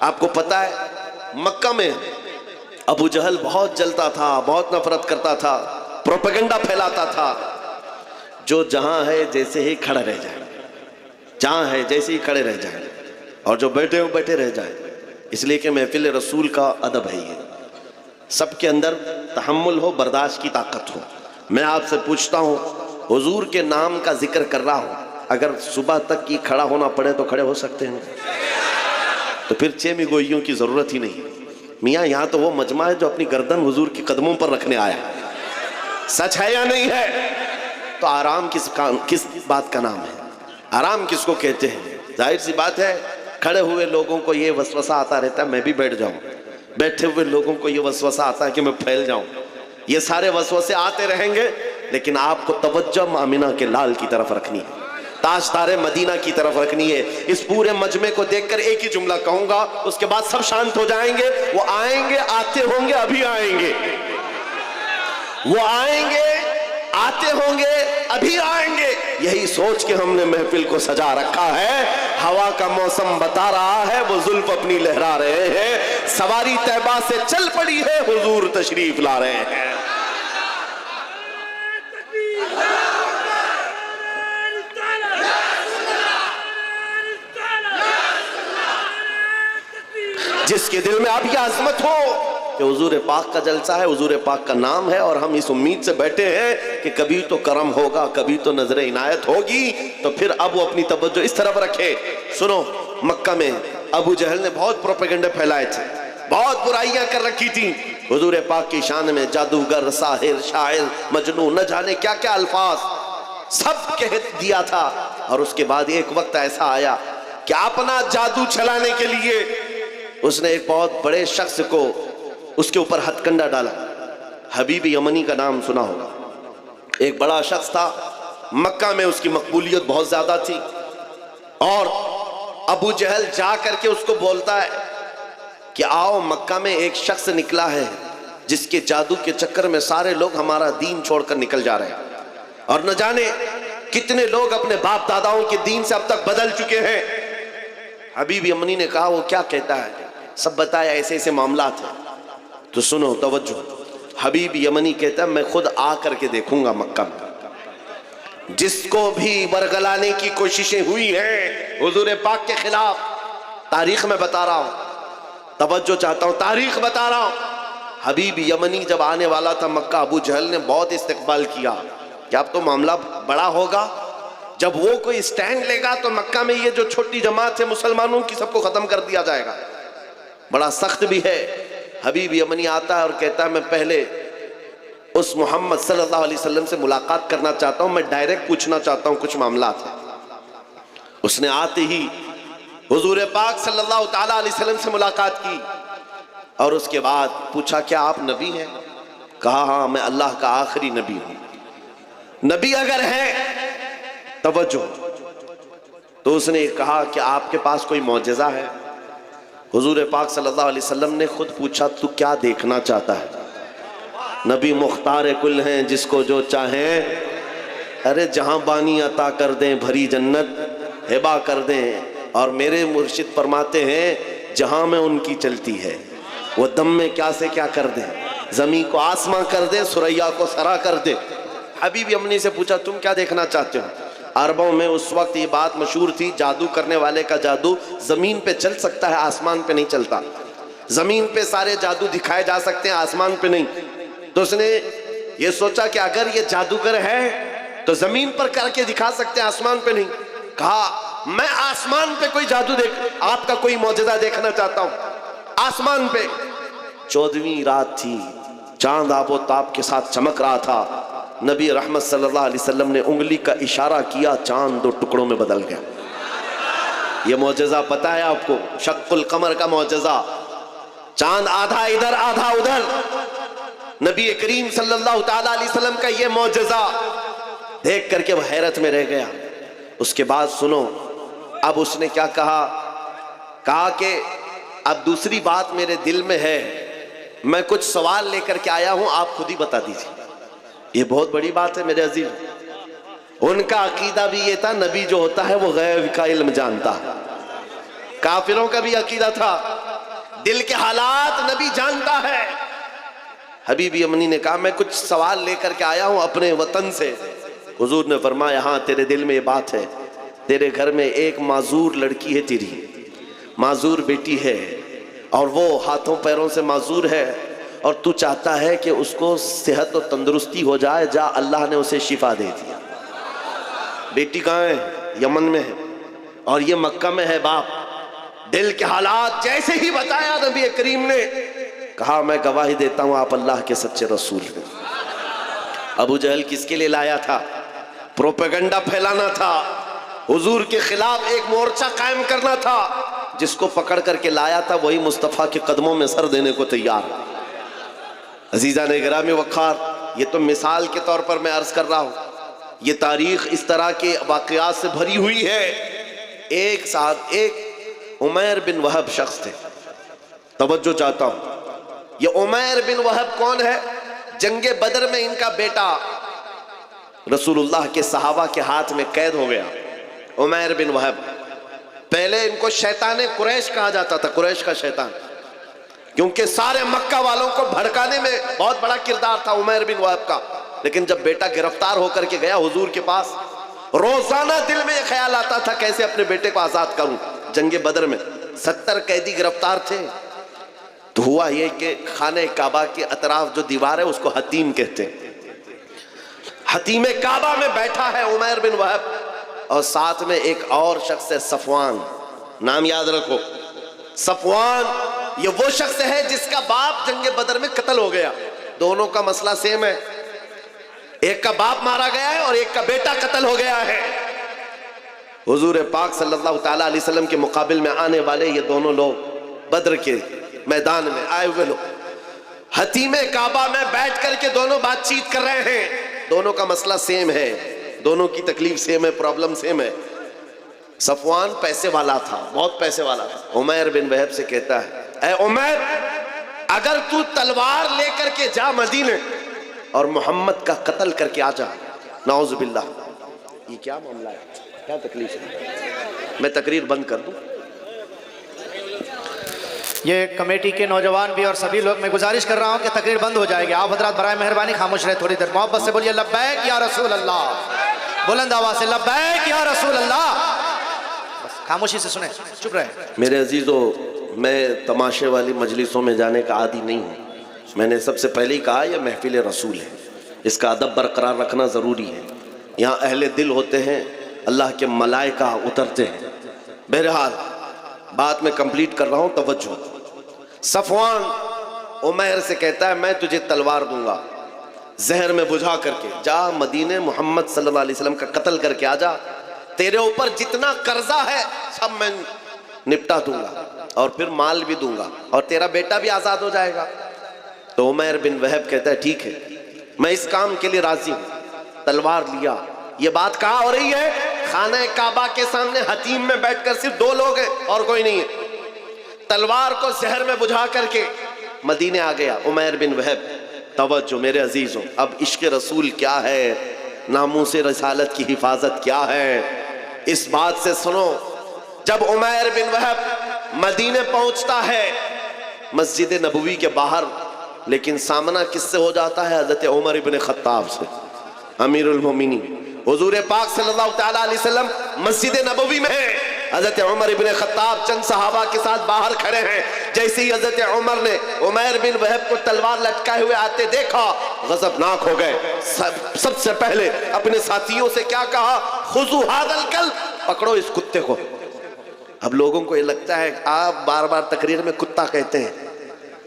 آپ کو پتا ہے مکہ میں ابو جہل بہت جلتا تھا، بہت نفرت کرتا تھا، پروپیگنڈا پھیلاتا تھا، جو جہاں ہے جیسے ہی کھڑا رہ جائے، جہاں ہے جیسے ہی کھڑے رہ جائے، اور جو بیٹھے ہو بیٹھے رہ جائے، اس لیے کہ محفل رسول کا ادب ہے یہ، سب کے اندر تحمل ہو، برداشت کی طاقت ہو۔ میں آپ سے پوچھتا ہوں، حضور کے نام کا ذکر کر رہا ہوں، اگر صبح تک کی کھڑا ہونا پڑے تو کھڑے ہو سکتے ہیں؟ تو پھر چیمی گوئیوں کی ضرورت ہی نہیں۔ میاں یہاں تو وہ مجمع ہے جو اپنی گردن حضور کی قدموں پر رکھنے آیا، سچ ہے یا نہیں ہے؟ تو آرام کس بات کا نام ہے؟ آرام کس کو کہتے ہیں؟ ظاہر سی بات ہے کھڑے ہوئے لوگوں کو یہ وسوسہ آتا رہتا ہے میں بھی بیٹھ جاؤں، بیٹھے ہوئے لوگوں کو یہ وسوسہ آتا ہے کہ میں پھیل جاؤں، یہ سارے وسوسے آتے رہیں گے، لیکن آپ کو توجہ آمنہ کے لال کی طرف رکھنی ہے، تاجدار مدینہ کی طرف رکھنی ہے۔ اس پورے مجمع کو دیکھ کر ایک ہی جملہ کہوں گا، اس کے بعد سب شانت ہو جائیں گے۔ وہ آئیں گے، آتے ہوں گے، ابھی آئیں گے، وہ آئیں گے، آتے ہوں گے، ابھی آئیں گے۔ یہی سوچ کے ہم نے محفل کو سجا رکھا ہے۔ ہوا کا موسم بتا رہا ہے، وہ زلف اپنی لہرا رہے ہیں، سواری طیبہ سے چل پڑی ہے، حضور تشریف لا رہے ہیں۔ جس کے دل میں اب یہ عظمت ہو کہ حضور پاک کا جلسہ ہے، حضور پاک کا نام ہے، اور ہم اس امید سے بیٹھے ہیں کہ کبھی تو کرم ہوگا، کبھی تو نظر عنایت ہوگی، تو پھر اب وہ اپنی توجہ اس طرف رکھے۔ سنو، مکہ میں ابو جہل نے بہت پروپیگنڈے پھیلائے تھے، بہت برائیاں کر رکھی تھیں حضور پاک کی شان میں، جادوگر، ساحر، شاعر، مجنون، نہ جانے کیا کیا الفاظ سب کہہ دیا تھا۔ اور اس کے بعد ایک وقت ایسا آیا کہ اپنا جادو چلانے کے لیے اس نے ایک بہت بڑے شخص کو اس کے اوپر ہتھ کنڈا ڈالا۔ حبیب یمنی کا نام سنا ہوگا، ایک بڑا شخص تھا، مکہ میں اس کی مقبولیت بہت زیادہ تھی، اور ابو جہل جا کر کے اس کو بولتا ہے کہ آؤ، مکہ میں ایک شخص نکلا ہے جس کے جادو کے چکر میں سارے لوگ ہمارا دین چھوڑ کر نکل جا رہے ہیں، اور نہ جانے کتنے لوگ اپنے باپ داداؤں کے دین سے اب تک بدل چکے ہیں۔ حبیب یمنی نے کہا وہ کیا کہتا ہے؟ سب بتایا ایسے ایسے معاملات ہیں۔ تو سنو توجہ، حبیب یمنی کہتا ہے میں خود آ کر کے دیکھوں گا مکہ میں، جس کو بھی ورگلانے کی کوششیں ہوئی ہیں حضور پاک کے خلاف، تاریخ میں بتا رہا ہوں، توجہ چاہتا ہوں، تاریخ بتا رہا ہوں۔ حبیب یمنی جب آنے والا تھا مکہ، ابو جہل نے بہت استقبال کیا کہ اب تو معاملہ بڑا ہوگا، جب وہ کوئی سٹینڈ لے گا تو مکہ میں یہ جو چھوٹی جماعت ہے مسلمانوں کی سب کو ختم کر دیا جائے گا، بڑا سخت بھی ہے۔ حبیب یمنی آتا ہے اور کہتا ہے میں پہلے اس محمد صلی اللہ علیہ وسلم سے ملاقات کرنا چاہتا ہوں، میں ڈائریکٹ پوچھنا چاہتا ہوں کچھ معاملات ہیں۔ اس نے آتے ہی حضور پاک صلی اللہ تعالیٰ علیہ وسلم سے ملاقات کی، اور اس کے بعد پوچھا کیا آپ نبی ہیں؟ کہا ہاں میں اللہ کا آخری نبی ہوں۔ نبی اگر ہے، توجہ، تو اس نے کہا کہ آپ کے پاس کوئی معجزہ ہے؟ حضور پاک صلی اللہ علیہ وسلم نے خود پوچھا تو کیا دیکھنا چاہتا ہے؟ نبی مختار کل ہیں، جس کو جو چاہیں، ارے جہاں بانی عطا کر دیں، بھری جنت ہبا کر دیں، اور میرے مرشد فرماتے ہیں جہاں میں ان کی چلتی ہے وہ دم میں کیا سے کیا کر دیں، زمین کو آسمان کر دیں، سریا کو سرا کر دیں۔ حبیب یمنی سے پوچھا تم کیا دیکھنا چاہتے ہو؟ عربوں میں اس وقت یہ بات مشہور تھی، جادو کرنے والے کا جادو زمین پہ چل سکتا ہے، آسمان پہ نہیں چلتا، زمین پہ سارے جادو دکھائے جا سکتے ہیں، آسمان پہ نہیں۔ تو اس نے یہ سوچا کہ اگر یہ جادوگر ہے تو زمین پر کر کے دکھا سکتے ہیں، آسمان پہ نہیں۔ کہا میں آسمان پہ کوئی جادو آپ کا کوئی معجزہ دیکھنا چاہتا ہوں، آسمان پہ۔ 14ویں رات تھی، چاند آب و تاب کے ساتھ چمک رہا تھا، نبی رحمت صلی اللہ علیہ وسلم نے انگلی کا اشارہ کیا، چاند 2 ٹکڑوں میں بدل گیا۔ یہ معجزہ پتہ ہے آپ کو، شق القمر کا معجزہ، چاند آدھا ادھر آدھا ادھر، نبی کریم صلی اللہ تعالیٰ علیہ وسلم کا یہ معجزہ دیکھ کر کے وہ حیرت میں رہ گیا۔ اس کے بعد سنو، اب اس نے کیا کہا کہ اب دوسری بات میرے دل میں ہے، میں کچھ سوال لے کر کے آیا ہوں، آپ خود ہی بتا دیجیے۔ یہ بہت بڑی بات ہے میرے عزیز، ان کا عقیدہ بھی یہ تھا نبی جو ہوتا ہے وہ غیب کا علم جانتا ہے، کافروں کا بھی عقیدہ تھا دل کے حالات نبی جانتا ہے۔ حبیبی امنی نے کہا میں کچھ سوال لے کر کے آیا ہوں اپنے وطن سے۔ حضور نے فرمایا ہاں تیرے دل میں یہ بات ہے، تیرے گھر میں ایک معذور لڑکی ہے، تیری معذور بیٹی ہے، اور وہ ہاتھوں پیروں سے معذور ہے، اور تو چاہتا ہے کہ اس کو صحت و تندرستی ہو جائے، جا اللہ نے اسے شفا دے دیا۔ بیٹی کہاں ہے؟ یمن میں ہے، اور یہ مکہ میں ہے۔ باپ دل کے حالات جیسے ہی بتایا نبی کریم نے کہا میں گواہی دیتا ہوں آپ اللہ کے سچے رسول ہیں۔ ابو جہل کس کے لیے لایا تھا؟ پروپیگنڈا پھیلانا تھا، حضور کے خلاف ایک مورچہ قائم کرنا تھا۔ جس کو پکڑ کر کے لایا تھا وہی مصطفیٰ کے قدموں میں سر دینے کو تیار۔ عزیزان گرامی وقار، یہ تو مثال کے طور پر میں عرض کر رہا ہوں، یہ تاریخ اس طرح کے واقعات سے بھری ہوئی ہے۔ ایک ساتھ ایک عمیر بن وہب شخص تھے، توجہ چاہتا ہوں۔ یہ عمیر بن وہب کون ہے؟ جنگ بدر میں ان کا بیٹا رسول اللہ کے صحابہ کے ہاتھ میں قید ہو گیا۔ عمیر بن وہب، پہلے ان کو شیطان قریش کہا جاتا تھا، قریش کا شیطان، کیونکہ سارے مکہ والوں کو بھڑکانے میں بہت بڑا کردار تھا عمیر بن وہب کا۔ لیکن جب بیٹا گرفتار ہو کر کے گیا حضور کے پاس، روزانہ دل میں یہ خیال آتا تھا کیسے اپنے بیٹے کو آزاد کروں۔ جنگ بدر میں 70 قیدی گرفتار تھے، تو ہوا یہ کہ خانہ کعبہ کے اطراف جو دیوار ہے اس کو حتیم کہتے ہیں۔ حتیم کعبہ میں بیٹھا ہے عمیر بن وہب، اور ساتھ میں ایک اور شخص ہے صفوان، نام یاد رکھو صفوان۔ یہ وہ شخص ہے جس کا باپ جنگ بدر میں قتل ہو گیا۔ دونوں کا مسئلہ سیم ہے، ایک کا باپ مارا گیا ہے اور ایک کا بیٹا قتل ہو گیا ہے۔ حضور پاک صلی اللہ تعالیٰ علیہ وسلم کے مقابل میں آنے والے یہ دونوں لوگ بدر کے میدان میں آئے ہوئے لوگ حتیم کعبہ میں بیٹھ کر کے دونوں بات چیت کر رہے ہیں۔ دونوں کا مسئلہ سیم ہے، دونوں کی تکلیف سیم ہے، پرابلم سیم ہے۔ صفوان پیسے والا تھا، بہت پیسے والا تھا۔ عمیر بن وہب سے کہتا ہے اے عمیر، اگر تو تلوار لے کر کے جا مدینے اور محمد کا قتل کر کے آ جا، نعوذ باللہ۔ یہ کیا معاملہ ہے، کیا تکلیف ہے؟ میں تقریر بند کر دوں؟ یہ کمیٹی کے نوجوان بھی اور سبھی لوگ، میں گزارش کر رہا ہوں کہ تقریر بند ہو جائے گی۔ آپ حضرات برائے مہربانی خاموش رہے تھوڑی دیر، محبت سے بولیے لبیک یا رسول اللہ، بلند آواز سے لبیک یا رسول اللہ۔ بس خاموشی سے سنیں، چپ رہے۔ میرے عزیزو، میں تماشے والی مجلسوں میں جانے کا عادی نہیں ہوں۔ میں نے سب سے پہلے ہی کہا یہ محفل رسول ہے، اس کا ادب برقرار رکھنا ضروری ہے۔ یہاں اہل دل ہوتے ہیں، اللہ کے ملائکہ اترتے ہیں۔ بہرحال بات میں کمپلیٹ کر رہا ہوں، توجہ۔ صفوان عمیر سے کہتا ہے میں تجھے تلوار دوں گا، زہر میں بجھا کر کے جا مدینے، محمد صلی اللہ علیہ وسلم کا قتل کر کے آ جا، تیرے اوپر جتنا قرضہ ہے سب میں نپٹا دوں گا، اور پھر مال بھی دوں گا، اور تیرا بیٹا بھی آزاد ہو جائے گا۔ تو عمیر بن وہب کہتا ہے ٹھیک ہے، میں اس کام کے لیے راضی ہوں۔ تلوار لیا۔ یہ بات کہاں ہو رہی ہے؟ خانہ کعبہ کے سامنے حتیم میں بیٹھ کر صرف دو لوگ ہیں اور کوئی نہیں ہے۔ تلوار کو زہر میں بجھا کر کے مدینے آ گیا عمیر بن وہب۔ توجہ میرے عزیزوں، اب عشق رسول کیا ہے، ناموس رسالت کی حفاظت کیا ہے، اس بات سے سنو۔ جب عمیر بن وہب مدینے پہنچتا ہے مسجد نبوی کے باہر، لیکن سامنا کس سے ہو جاتا ہے؟ حضرت عمر بن خطاب سے، امیر المومنین۔ حضور پاک صلی اللہ تعالیٰ علیہ وسلم مسجد نبوی میں ہے، حضرت عمر بن خطاب چند صحابہ کے ساتھ باہر کھڑے ہیں۔ جیسے ہی حضرت عمر نے عمیر بن وہب کو تلوار لٹکائے ہوئے آتے دیکھا، غضبناک ہو گئے۔ سب سے پہلے اپنے ساتھیوں سے کیا کہا؟ خذوا ھذا الکلب، پکڑو اس کتے کو۔ اب لوگوں کو یہ لگتا ہے آپ بار بار تقریر میں کتا کہتے ہیں،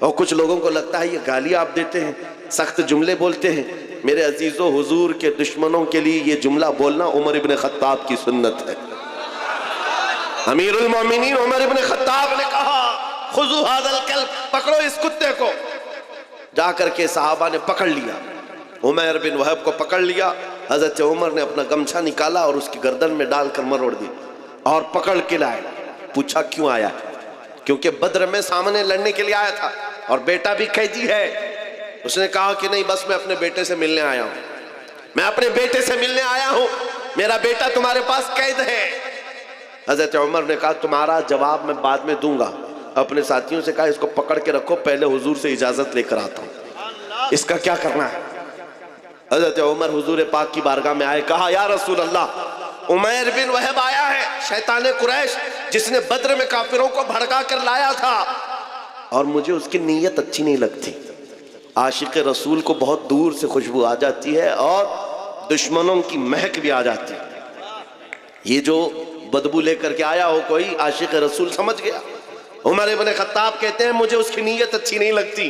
اور کچھ لوگوں کو لگتا ہے یہ گالی آپ دیتے ہیں، سخت جملے بولتے ہیں۔ میرے عزیزو، حضور کے دشمنوں کے لیے یہ جملہ بولنا عمر بن خطاب کی سنت ہے۔ امیر المومنین عمر بن خطاب نے کہا خذوا ھذا الکلب، پکڑو اس کتے کو۔ جا کر کے صحابہ نے پکڑ لیا، عمیر بن وہب کو پکڑ لیا۔ حضرت عمر نے اپنا گمچھا نکالا اور اس کی گردن میں ڈال کر مروڑ دی اور پکڑ کے لائے۔ پوچھا کیوں آیا؟ کیونکہ بدر میں سامنے لڑنے کے لیے آیا تھا اور بیٹا بھی قیدی ہے۔ اس نے کہا کہ نہیں، بس میں اپنے بیٹے سے ملنے آیا ہوں، میں اپنے بیٹے سے ملنے آیا ہوں، میرا بیٹا تمہارے پاس قید ہے۔ حضرت عمر نے کہا تمہارا جواب میں بعد میں دوں گا، اپنے ساتھیوں سے کہا اس کو پکڑ کے رکھو، پہلے حضور سے اجازت لے کر آتا ہوں، اس کا کیا کرنا ہے۔ حضرت عمر حضور پاک کی بارگاہ میں آئے، کہا یا رسول اللہ، عمیر بن وہب آیا ہے، شیطان قریش جس نے بدر میں کافروں کو بھڑکا کر لایا تھا، اور مجھے اس کی نیت اچھی نہیں لگتی۔ عاشق رسول کو بہت دور سے خوشبو آ جاتی ہے اور دشمنوں کی مہک بھی آ جاتی ہے۔ یہ جو بدبو لے کر کے آیا ہو کوئی عاشق رسول سمجھ گیا۔ عمر ابن خطاب کہتے ہیں مجھے اس کی نیت اچھی نہیں لگتی۔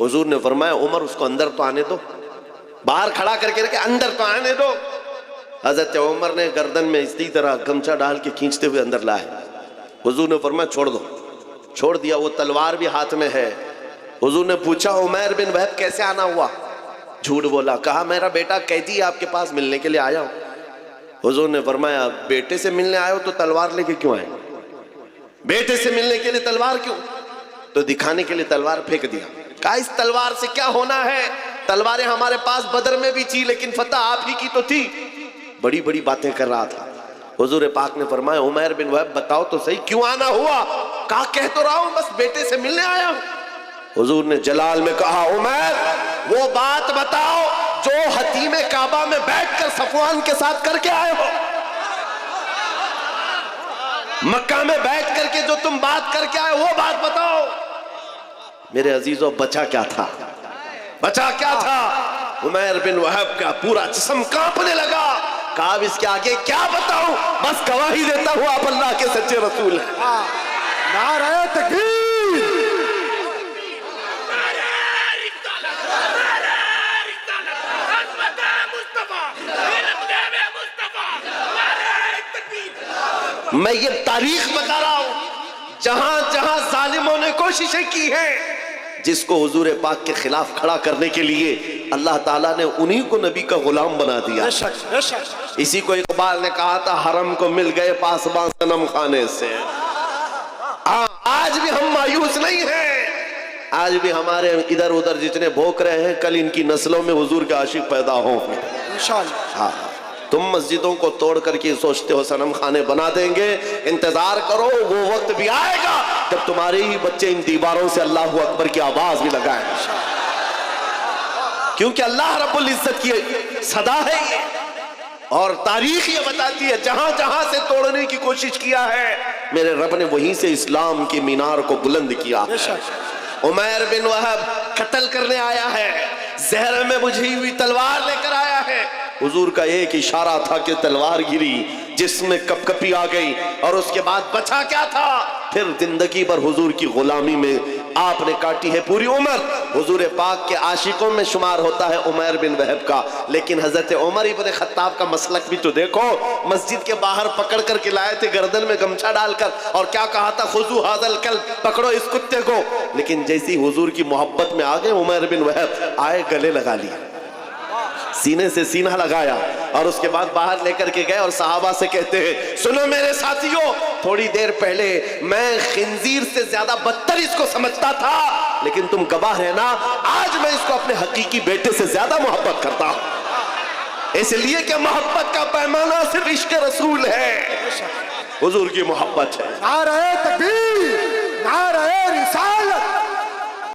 حضور نے فرمایا عمر اس کو اندر تو آنے دو، باہر کھڑا کر کے رکھے، اندر تو آنے دو۔ حضرت عمر نے گردن میں اسی طرح گمچہ ڈال کے کھینچتے ہوئے اندر لائے۔ حضور نے فرمایا چھوڑ دو، چھوڑ دیا، وہ تلوار بھی ہاتھ میں ہے۔ حضور نے پوچھا عمیر بن وہب کیسے آنا ہوا؟ جھوٹ بولا، کہا میرا بیٹا قیدی آپ کے پاس ملنے کے لیے آیا ہوں۔ حضور نے فرمایا بیٹے سے ملنے آئے ہو تو تلوار لے کے کیوں آئے؟ بیٹے سے ملنے کے لیے تلوار کیوں؟ تو دکھانے کے لیے تلوار پھینک دیا۔ کہا اس تلوار سے کیا ہونا ہے؟ تلواریں ہمارے پاس بدر میں بھی تھی لیکن فتح آپ ہی کی تو تھی۔ بڑی بڑی باتیں کر رہا تھا۔ حضور پاک نے فرمایا عمیر بن وہب بتاؤ تو صحیح کیوں آنا ہوا؟ کہا کہہ تو رہا ہوں بس بیٹے سے ملنے آیا ہوں۔ حضور نے جلال میں کہا عمیر وہ بات بتاؤ جو حتیم کعبہ میں بیٹھ کر صفوان کے ساتھ کر کے آئے ہو، مکہ میں بیٹھ کر کے جو تم بات کر کے آئے وہ بات بتاؤ۔ میرے عزیزو بچا کیا تھا؟ بچا کیا تھا؟ عمیر بن وہب کا پورا جسم کانپنے لگا۔ کہا اب اس کے آگے کیا بتاؤں، بس گواہی دیتا ہوں آپ اللہ کے سچے رسول ہیں۔ نعرہ تکبیر! میں یہ تاریخ بتا رہا ہوں جہاں جہاں ظالموں نے کوششیں کی ہیں، جس کو حضور پاک کے خلاف کھڑا کرنے کے لیے اللہ تعالیٰ نے انہی کو نبی کا غلام بنا دیا۔ اسی کو اقبال نے کہا تھا حرم کو مل گئے پاسباں صنم خانے سے۔ آج بھی ہم مایوس نہیں ہیں، آج بھی ہمارے ادھر ادھر جتنے بھوک رہے ہیں کل ان کی نسلوں میں حضور کے عاشق پیدا ہوں۔ انشاءاللہ تم مسجدوں کو توڑ کر کے سوچتے ہو صنم خانے بنا دیں گے، انتظار کرو وہ وقت بھی آئے گا جب تمہارے ہی بچے ان دیواروں سے اللہ اکبر کی آواز بھی لگائیں، کیونکہ اللہ رب العزت کی صدا ہے یہ، اور تاریخ یہ بتاتی ہے جہاں جہاں سے توڑنے کی کوشش کیا ہے میرے رب نے وہیں سے اسلام کی مینار کو بلند کیا۔ عمیر بن وہب قتل کرنے آیا ہے، زہر میں بجھی ہوئی تلوار لے کر آیا ہے۔ حضور کا ایک اشارہ تھا کہ تلوار گری، جس میں کپ کپی آ گئی، اور اس کے بعد بچا کیا تھا؟ پھر زندگی بھر حضور کی غلامی میں آپ نے کاٹی ہے پوری عمر۔ حضور پاک کے عاشقوں میں شمار ہوتا ہے عمیر بن وہب کا، لیکن حضرت عمر ابن خطاب کا مسلک بھی تو دیکھو، مسجد کے باہر پکڑ کر کے لائے تھے گردن میں گمچھا ڈال کر، اور کیا کہا تھا خذو ھذا الکلب، پکڑو اس کتے کو۔ لیکن جیسی حضور کی محبت میں آگے عمیر بن وہب آئے گلے لگا لیا، سینے سے سینہ لگایا، اور اس کے بعد باہر لے کر کے گئے اور صحابہ سے کہتے ہیں سنو میرے ساتھیوں، تھوڑی دیر پہلے میں خنزیر سے زیادہ بدتر اس کو سمجھتا تھا، لیکن تم گواہ ہے نا آج میں اس کو اپنے حقیقی بیٹے سے زیادہ محبت کرتا ہوں، اس لیے کہ محبت کا پیمانہ صرف عشق رسول ہے، حضور کی محبت ہے۔ نعرہ تکبیر! نعرہ رسالت!